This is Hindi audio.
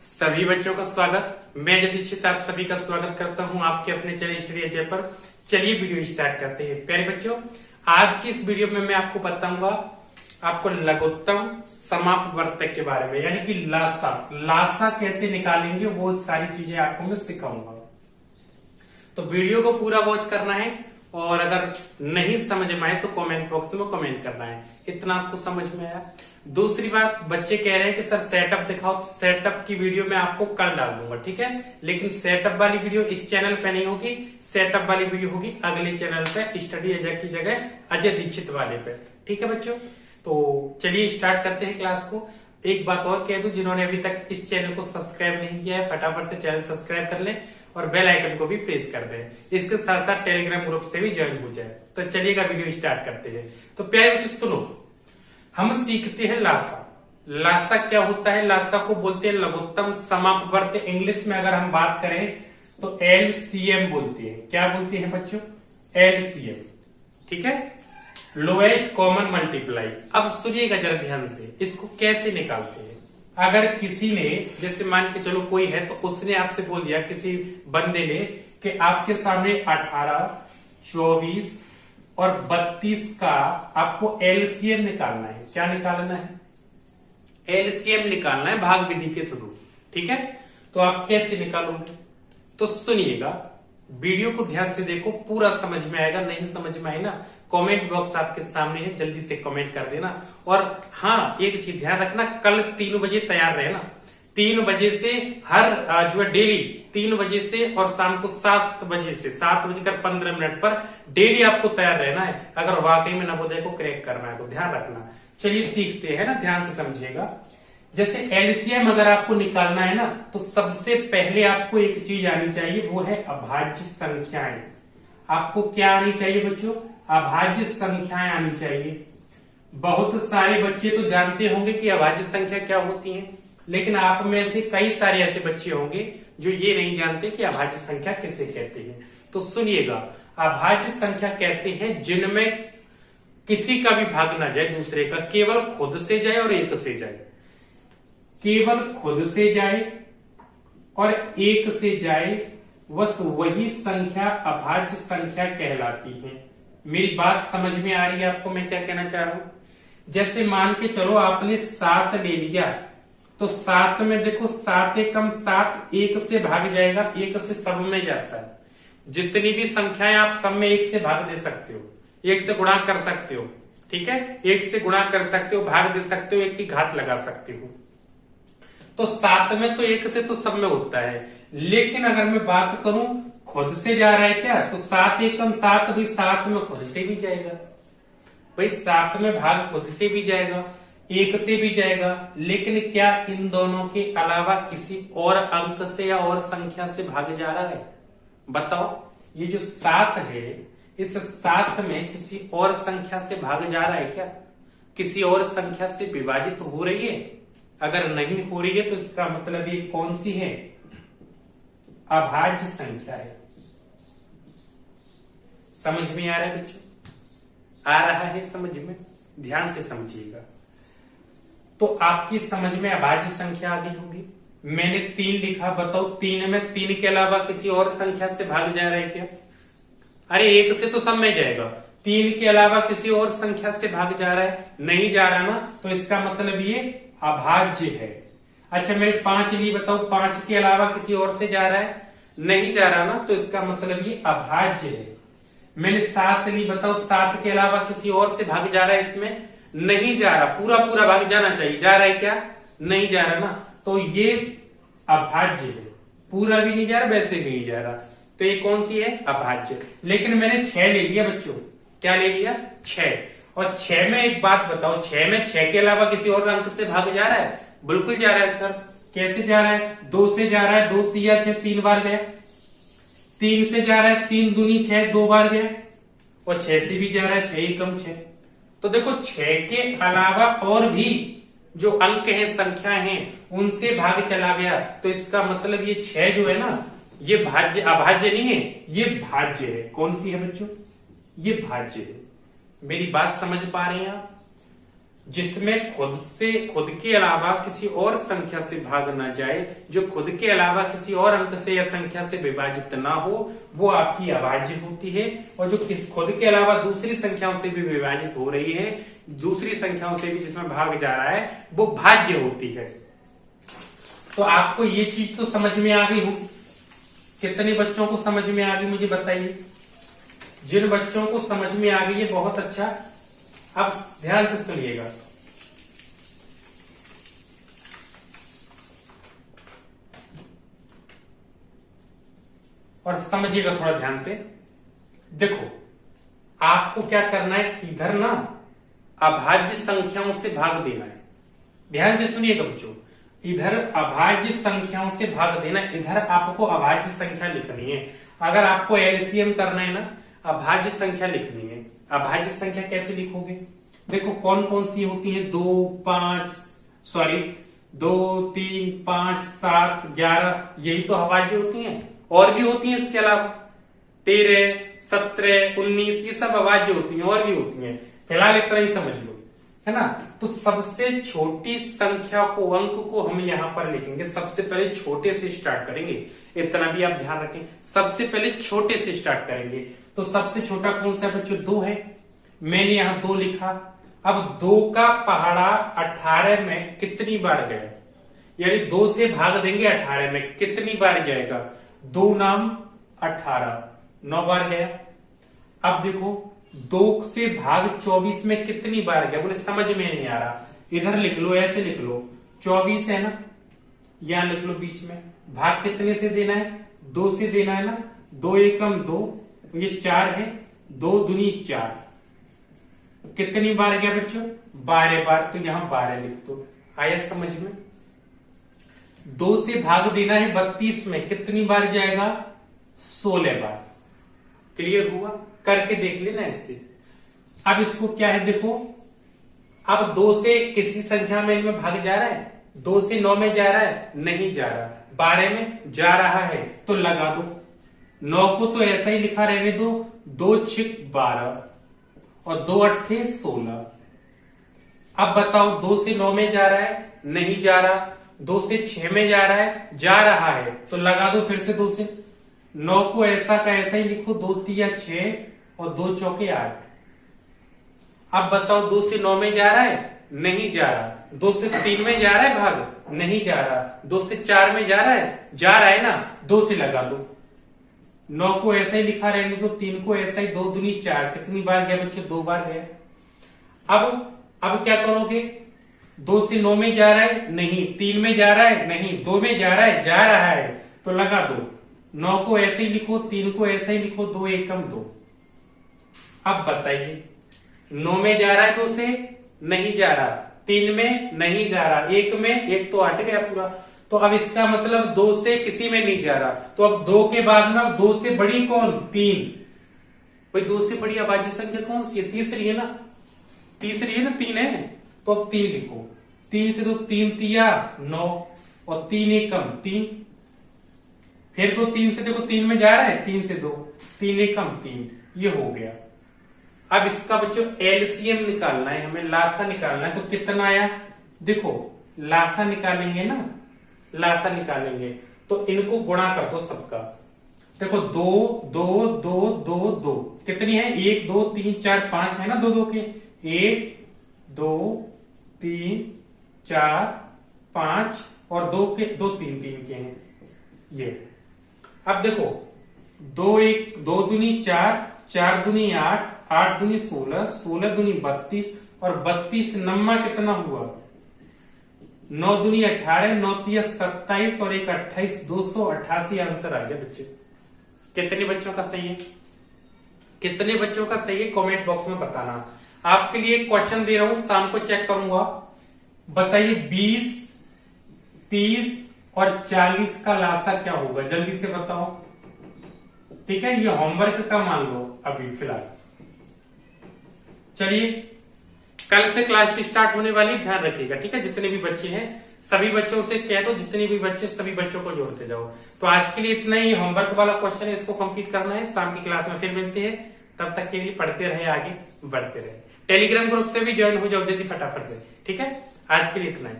सभी बच्चों का स्वागत। मैं दीक्षित आप सभी का स्वागत करता हूं आपके अपने चैनल स्टडी अजय पर। चलिए वीडियो स्टार्ट करते हैं। प्यारे बच्चों, आज की इस वीडियो में मैं आपको बताऊंगा आपको लघुत्तम समापवर्तक के बारे में, यानी कि लासा कैसे निकालेंगे वो सारी चीजें आपको मैं सिखाऊंगा। तो वीडियो को पूरा वॉच करना है और अगर नहीं समझ में आए तो कमेंट बॉक्स में कमेंट करना है। इतना आपको समझ में आया? दूसरी बात, बच्चे कह रहे हैं कि सर सेटअप दिखाओ, तो सेटअप की वीडियो मैं आपको कल डाल दूंगा, ठीक है। लेकिन सेटअप वाली वीडियो इस चैनल पे नहीं होगी, सेटअप वाली वीडियो होगी अगले चैनल पे, स्टडी अजय की जगह अजय दीक्षित वाले पे, ठीक है बच्चों। तो चलिए स्टार्ट करते हैं क्लास को। एक बात और कह दूं, जिन्होंने अभी तक इस चैनल को सब्सक्राइब नहीं किया है फटाफट से चैनल सब्सक्राइब कर लें और बेल आइकन को भी प्रेस कर दें। इसके साथ साथ टेलीग्राम ग्रुप से भी ज्वाइन हो जाए। तो चलिएगा वीडियो स्टार्ट करते हैं। तो प्यारे बच्चों सुनो, हम सीखते हैं लासा। लासा क्या होता है? लासा को बोलते हैं लघुत्तम समापवर्त। इंग्लिश में अगर हम बात करें तो LCM बोलते हैं। क्या बोलते हैं बच्चों? LCM, ठीक है, लोएस्ट कॉमन मल्टीप्लाई। अब सुनिएगा जरा ध्यान से, इसको कैसे निकालते हैं। अगर किसी ने, जैसे मान के चलो कोई है, तो उसने आपसे बोल दिया, किसी बंदे ने, कि आपके सामने 18, 24 और 32 का आपको LCM निकालना है। क्या निकालना है? LCM निकालना है भाग विधि के थ्रू, ठीक है। तो आप कैसे निकालोगे? तो सुनिएगा, वीडियो को ध्यान से देखो, पूरा समझ में आएगा। नहीं समझ में आए ना, कमेंट बॉक्स आपके सामने है, जल्दी से कमेंट कर देना। और हाँ, एक चीज ध्यान रखना, कल 3 बजे तैयार रहना। 3 बजे से हर जो है डेली 3 बजे से और शाम को 7 बजे से 7:15 पर डेली आपको तैयार रहना है, अगर वाकई में नवोदय को क्रैक करना है तो। ध्यान रखना। चलिए सीखते हैं ना, ध्यान से समझिएगा। जैसे LCM अगर आपको निकालना है ना, तो सबसे पहले आपको एक चीज आनी चाहिए, वो है अभाज्य संख्याएं। आपको क्या आनी चाहिए बच्चों? अभाज्य संख्याएं आनी चाहिए। बहुत सारे बच्चे तो जानते होंगे कि अभाज्य संख्या क्या होती है, लेकिन आप में से कई सारे ऐसे बच्चे होंगे जो ये नहीं जानते कि अभाज्य संख्या किसे कहते हैं। तो सुनिएगा, अभाज्य संख्या कहते हैं जिनमें किसी का भी भाग ना जाए दूसरे का, केवल खुद से जाए और एक से जाए। केवल खुद से जाए और एक से जाए, बस वही संख्या अभाज्य संख्या कहलाती है। मेरी बात समझ में आ रही है आपको मैं क्या कहना चाह रहा हूं? जैसे मान के चलो आपने 7 ले लिया, तो 7 में देखो 7 एकम 7, 1 से भाग जाएगा, 1 से सब में जाता है। जितनी भी संख्याएं आप सब में 1 से भाग दे सकते हो, 1 से गुणा कर सकते हो, ठीक है, 1 से गुणा कर सकते हो, भाग दे सकते हो, 1 की घात लगा सकते हो। तो 7 में तो 1 से तो सब में होता है। लेकिन अगर मैं बात करूं खुद से जा रहा है क्या, तो 7 एकम 7 भी 7 में खुद से भी जाएगा भाई, 7 में भाग खुद से भी जाएगा, 1 से भी जाएगा। लेकिन क्या इन दोनों के अलावा किसी और अंक से या और संख्या से भाग जा रहा है? बताओ, ये जो 7 है, इस 7 में किसी और संख्या से भाग जा रहा है क्या? किसी और संख्या से विभाजित हो रही है? अगर नहीं हो रही है तो इसका मतलब ये कौन सी है? अभाज्य संख्या है। समझ में आ रहा है बच्चों? आ रहा है समझ में? ध्यान से समझिएगा। तो आपकी समझ में अभाज्य संख्या आ गई होगी। मैंने 3 लिखा, बताओ 3 में 3 के अलावा किसी और संख्या से भाग जा रहा है क्या? अरे 1 से तो सब में जाएगा, 3 के अलावा किसी और संख्या से भाग जा रहा है? नहीं जा रहा ना, तो इसका मतलब ये अभाज्य है। अच्छा मैंने 5 ली, बताओ 5 के अलावा किसी और से जा रहा है? नहीं जा रहा ना, तो इसका मतलब ये अभाज्य है। मैंने 7 ली, बताओ 7 के अलावा किसी और से भाग जा रहा है? इसमें नहीं जा रहा, पूरा पूरा भाग जाना चाहिए, जा रहा है क्या? नहीं जा रहा ना, तो ये अभाज्य है। पूरा भी नहीं जा रहा, वैसे भी नहीं जा रहा, तो ये कौन सी है? अभाज्य। लेकिन मैंने 6 ले लिया बच्चों। क्या ले लिया? 6। और 6 में एक बात बताओ, 6 में 6 के अलावा किसी और अंक से भाग जा रहा है? बिल्कुल जा रहा है सर। कैसे जा रहा है? 2 से जा रहा है, 2 तिया 6, 3 बार गया। 3 से जा रहा है, 3 दूनी 6, 2 बार गया। और 6 से भी जा रहा है, 6 एकम 6। तो देखो 6 के अलावा और भी जो अंक हैं, संख्या हैं, उनसे भाग चला गया, तो इसका मतलब ये 6 जो है ना, ये भाज्य अभाज्य नहीं है, ये भाज्य है। कौन सी है बच्चों? ये भाज्य है। मेरी बात समझ पा रहे हैं आप? जिसमें खुद के अलावा किसी और संख्या से भाग ना जाए, जो खुद के अलावा किसी और अंक से या संख्या से विभाजित ना हो, वो आपकी अभाज्य होती है। और जो खुद के अलावा दूसरी संख्याओं से भी विभाजित हो रही है, दूसरी संख्याओं से भी जिसमें भाग जा रहा है, वो भाज्य होती है। तो आपको ये चीज तो समझ में आ गई हो। कितने बच्चों को समझ में आ गई मुझे बताइए। जिन बच्चों को समझ में आ गई है बहुत अच्छा, अब ध्यान से सुनिएगा। और समझिएगा थोड़ा ध्यान से। देखो, आपको क्या करना है, इधर ना अभाज्य संख्याओं से भाग देना है। ध्यान से सुनिएगा बच्चों, इधर अभाज्य संख्याओं से भाग देना, इधर आपको अभाज्य संख्या लिखनी है। अगर आपको एलसीएम करना है ना, अभाज्य संख्या लिखनी है। अभाज्य संख्या कैसे लिखोगे? देखो कौन कौन सी होती है, 2, 3, 5, 7, 11, यही तो अभाज्य होती हैं। और भी होती हैं इसके अलावा 13, 17, 19, ये सब अभाज्य होती हैं, और भी होती हैं। फिलहाल इतना ही समझ लो, है ना। तो सबसे छोटी संख्या को, अंक को हम यहां पर लिखेंगे। सबसे पहले छोटे से स्टार्ट करेंगे, इतना भी आप ध्यान रखें। सबसे पहले छोटे से स्टार्ट करेंगे। तो सबसे छोटा कौन सा है बच्चों? 2 है। मैंने यहां 2 लिखा। अब 2 का पहाड़ा 18 में कितनी बार गया? यानी 2 से भाग देंगे 18 में, कितनी बार जाएगा? 2 नाम 18, 9 बार गया। अब देखो 2 से भाग 24 में कितनी बार गया? बोले समझ में नहीं आ रहा, इधर लिख लो, ऐसे लिख लो। 24 है ना, यहां लिख लो बीच में। भाग कितने से देना है? 2 से देना है ना। 2 एकम 2, ये 4 है। 2 दूनी 4, कितनी बार गया बच्चों? 12 बार। तो यहां 12 लिख दो। आया समझ में? 2 से भाग देना है 32 में, कितनी बार जाएगा? 16 बार। क्लियर हुआ? करके देख लेना इससे। अब इसको क्या है देखो, अब 2 से किसी संख्या में इनमें भाग जा रहा है? 2 से 9 में जा रहा है? नहीं जा रहा। 12 में जा रहा है, तो लगा दो। 9 को तो ऐसा ही लिखा रहने दो। 2 छिक 12 और 2 अट्ठे 16। अब बताओ 2 से 9 में जा रहा है? नहीं जा रहा। 2 से 6 में जा रहा है? जा रहा है, तो लगा दो फिर से 2 से। 9 को ऐसा का ऐसा ही लिखो। 2 तिया 6 और 2 चौके 8। अब बताओ 2 से 9 में जा रहा है? नहीं जा रहा। 2 से 3 में जा रहा है भाग? नहीं जा रहा। 2 से 4 में जा रहा है? जा रहा है ना। 2 से लगा दो। 9 को ऐसा ही लिखा रहने दो। 3 को ऐसा ही। 2 दूनी 4, कितनी बार गया बच्चों? 2 बार गया। अब क्या करोगे? 2 से 9 में जा रहा है? नहीं। 3 में जा रहा है? नहीं। 2 में जा रहा है? जा रहा है, तो लगा दो। 9 को ऐसे ही लिखो, 3 को ऐसे ही लिखो। 2 एकम 2। अब बताइए 9 में जा रहा है 2 से? नहीं जा रहा। 3 में नहीं जा रहा। 1 में, 1 तो हट गया पूरा। तो अब इसका मतलब 2 से किसी में नहीं जा रहा। तो अब 2 के बाद में 2 से बड़ी कौन? 3। भाई 2 से बड़ी अभाज्य संख्या कौन सी है? तीसरी है ना। तीसरी है ना, 3 है। तो अब 3 लिखो। 3 से 2, 3 तिया 9 और 3 एकम 3। फिर तो 3 से देखो 3 में जा रहा है? 3 से 2, 3 एकम 3, ये हो गया। अब इसका बच्चों एलसीएम निकालना है हमें, लासा निकालना है। तो कितना आया? देखो लासा निकालेंगे ना, लासा निकालेंगे तो इनको गुणा कर दो सबका। देखो 2, 2, 2, 2, 2 कितनी है? 1, 2, 3, 4, 5 है ना, 2 2 के। 1, 2, 3, 4, 5 और 2 के 2 3 3 के हैं ये। अब देखो 2 1 2 दूनी 4, 4 दूनी 8, 8 दूनी 16, 16 दूनी 32 और 32 नम्मा कितना हुआ? 9 दूनी 18, 9 तिया 27 और 1 28, 288 आंसर आ गया बच्चे। कितने बच्चों का सही है? कितने बच्चों का सही है कमेंट बॉक्स में बताना। आपके लिए क्वेश्चन दे रहा हूं, शाम को चेक करूंगा। बताइए 20, 30 और 40 का लासा क्या होगा? जल्दी से बताओ। ठीक है, ये होमवर्क का मान लो अभी फिलहाल। चलिए कल से क्लास स्टार्ट होने वाली, ध्यान रखिएगा। ठीक है, जितने भी बच्चे हैं सभी बच्चों से कह दो, जितने भी बच्चे सभी बच्चों को जोड़ते जाओ। तो आज के लिए इतना ही होमवर्क वाला क्वेश्चन है, इसको कंप्लीट करना है। शाम की क्लास में फिर मिलते हैं, तब तक के लिए पढ़ते रहे, आगे बढ़ते रहे। टेलीग्राम ग्रुप से भी ज्वाइन हो जाओ दीदी फटाफट से। ठीक है, आज के लिए इतना ही।